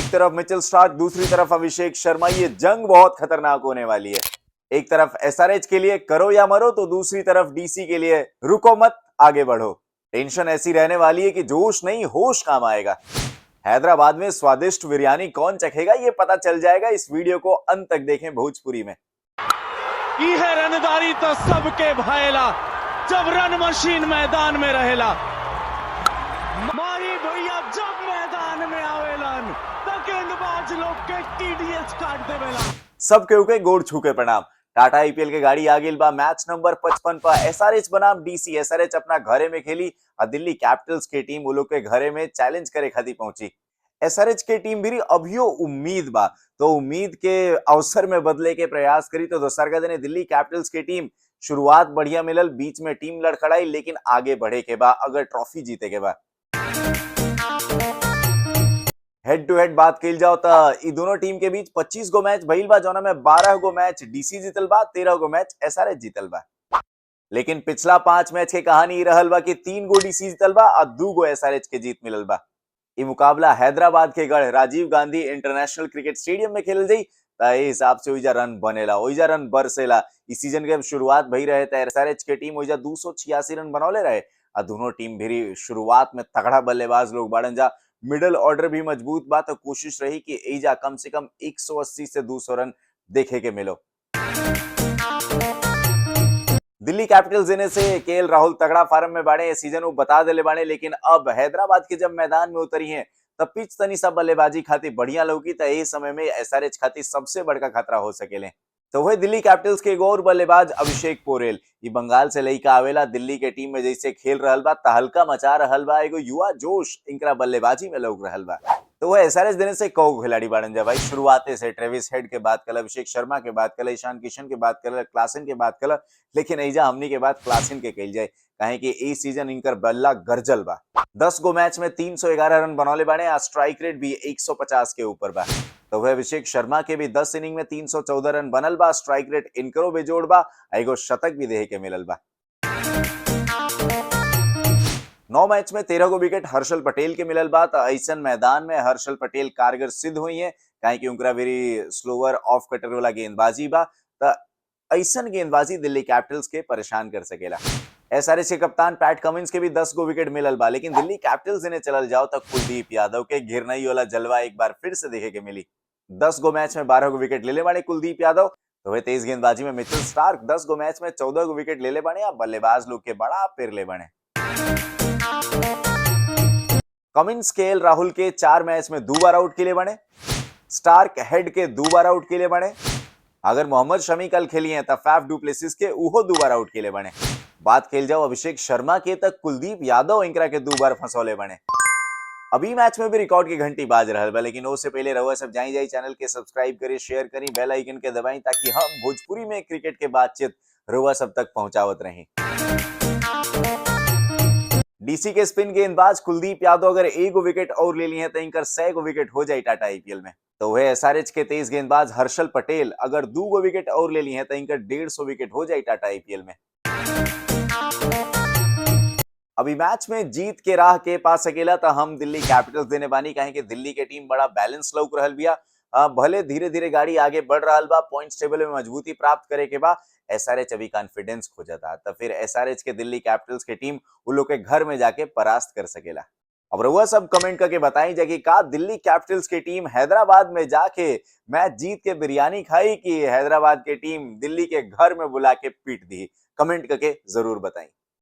एक तरफ Mitchell Starc, दूसरी तरफ अभिषेक शर्मा। ये जंग बहुत खतरनाक होने वाली है। एक तरफ एसआरएच के लिए करो या मरो, तो दूसरी तरफ डीसी के लिए रुको मत आगे बढ़ो। टेंशन ऐसी रहने वाली है कि जोश नहीं होश काम आएगा। हैदराबाद में स्वादिष्ट बिरयानी कौन चखेगा, ये पता चल जाएगा। इस वीडियो को अंत तक देखें भोजपुरी में। की है रनदारी तो सबके भाईला, जब रन मशीन मैदान में रहेला। माही भैया जब मैदान में आवेलन, तो गेंदबाज लोग के टीडीएस काट देवेला। सबके उके गोड़ छूके प्रणाम। टाटा आईपीएल के गाड़ी आगिल बा मैच नंबर 55 पर एसआरएच बनाम डीसी। एसआरएच अपना घरे में खेली और दिल्ली कैपिटल्स की टीम वो लोग के घरे में चैलेंज करे खातिर पहुंची। एसआरएच की टीम भी अभियो उम्मीद बा, तो उम्मीद के अवसर में बदले के प्रयास करी। तो दोसरका दिन दिल्ली कैपिटल्स की टीम शुरुआत बढ़िया मिलल, बीच में टीम लड़खड़ाई, लेकिन आगे बढ़े के बा अगर ट्रॉफी जीते के बा। हेड टू हेड बात कल जाओ तो इ दोनों टीम के बीच 25 गो मैच भइल बा, जौना में 12 गो मैच डीसी जीतल बा, 13 गो मैच एसआरएच जीतल बा। लेकिन पिछला 5 मैच के कहानी रहल बा कि 3 गो डीसी जीतल बा और 2 गो एसआरएच के जीत मिलल बा। इ मुकाबला हैदराबाद के गढ़ Rajiv Gandhi international cricket stadium में खेलल जाई। त ए हिसाब से ओइजा रन बनेला, ओइजा रन बरसेला। इस सीजन के शुरुआत भई रहे त एसआरएच के टीम ओइजा 286 रन बनौले रहे और दोनों टीम भी शुरुआत में तगड़ा बल्लेबाज लोग बाड़न जा। मिडिल ऑर्डर भी मजबूत बा, तो कोशिश रही कि एजा कम से कम 180 से 200 रन देखे के मिलो। दिल्ली कैपिटल्स देने से केएल राहुल तगड़ा फार्म में बाड़े, सीजन वो बता देले बाड़े। लेकिन अब हैदराबाद के जब मैदान में उतरी हैं तब पिच तनी सब बल्लेबाजी खातिर बढ़िया लौकी। तो ए समय में एसआरएच खातिर सबसे बड़का खतरा हो सकेले। तो वही दिल्ली कैपिटल्स के एगो और बल्लेबाज अभिषेक पोरेल, ये बंगाल से लइका आवेला। दिल्ली के टीम में जैसे खेल रहल बा, तहलका मचा रहल बा, एगो युवा जोश इनकरा बल्लेबाजी में लौक रहल बा। तो वह एसआरएच देने से कौ खिलाड़ी बाड़न जा भाई। शुरुआते से ट्रेविस हेड के बात कल, अभिषेक शर्मा के बात कल, ईशान किशन के बात कल, क्लासन के बात कल। लेकिन एजा हमनी के बात क्लासन के कही जाए, काहे कि ए सीजन इनकर बल्ला गरजल बा। 10 गो मैच में 311 रन बनौले बाड़े और स्ट्राइक रेट भी 150 के ऊपर बा। तो वह अभिषेक शर्मा के भी 10 इनिंग में 314 रन बनल बा, स्ट्राइक रेट इनकरो बेजोड़ बा, एगो शतक भी देहे के मिलल बा। 9 मैच में 13 गो विकेट हर्षल पटेल के मिलल बा। तो ऐसन मैदान में हर्षल पटेल कारगर सिद्ध हुई है, काहे कि उनकरा वेरी स्लोअर ऑफ कटर वाला गेंदबाजी बा। तो ऐसन गेंदबाजी दिल्ली कैपिटल्स के परेशान कर सकेला। एसआरएच के कप्तान पैट कमिंस के भी 10 गो विकेट मिलल बा। लेकिन दिल्ली कैपिटल्स ने चलल जाओ तक कुलदीप यादव के घिरनई वाला जलवा एक बार फिर से देखे के मिली। 10 गो मैच में 12 गो विकेट ले ले बाड़े कुलदीप यादव। तो वह तेज गेंदबाजी में मिचेल स्टार्क 10 गो मैच में 14 गो विकेट ले ले बाड़े। या बल्लेबाज लोग के बड़ा पेर ले बाड़े। कमिंस केएल राहुल के 4 मैच में 2 बार आउट के लिए बने। स्टार्क हेड के 2 बार आउट के लिए बने। अगर मोहम्मद शमी कल खेली हैं तो फैफ डू प्लेसिस के उहो 2 बार आउट के लिए बने। बात खेल जाओ अभिषेक शर्मा के, तक कुलदीप यादव इंकरा के 2 बार फंसौले बने। अभी मैच में भी रिकॉर्ड की घंटी बाज रहल बा। लेकिन उससे पहले रहुआ सब जाई चैनल के सब्सक्राइब करी, शेयर करी, बेल आइकन के दबाई, ताकि हम भोजपुरी में क्रिकेट के बातचीत रहुआ सब तक पहुंचावत रही। डीसी के स्पिन गेंदबाज कुलदीप यादव अगर 1 गो विकेट और ले ली है तो इनकर 100 गो विकेट हो जाए टाटा आईपीएल में। तो वह एसआरएच के तेज गेंदबाज हर्षल पटेल अगर 2 गो विकेट और ले ली है तो इनकर 150 विकेट हो जाए टाटा आईपीएल में। अभी मैच में जीत के राह के पास सकेला तो हम दिल्ली कैपिटल्स देने बानी, काहे कि दिल्ली के टीम बड़ा बैलेंस लौक रहल बिया। भले धीरे धीरे गाड़ी आगे बढ़ रहल बा, पॉइंट्स टेबल में मजबूती प्राप्त करे के बा। एसआरएच अभी कॉन्फिडेंस खो जाता, तो फिर एसआरएच के दिल्ली कैपिटल्स की टीम उन लोग के घर में जाके परास्त कर सकेला। अब रहुआ सब कमेंट करके बताई जाए कि का दिल्ली कैपिटल्स की टीम हैदराबाद में जाके मैच जीत के बिरयानी खाई, कि हैदराबाद की टीम दिल्ली के घर में बुला के पीट दी। कमेंट करके जरूर बताएं।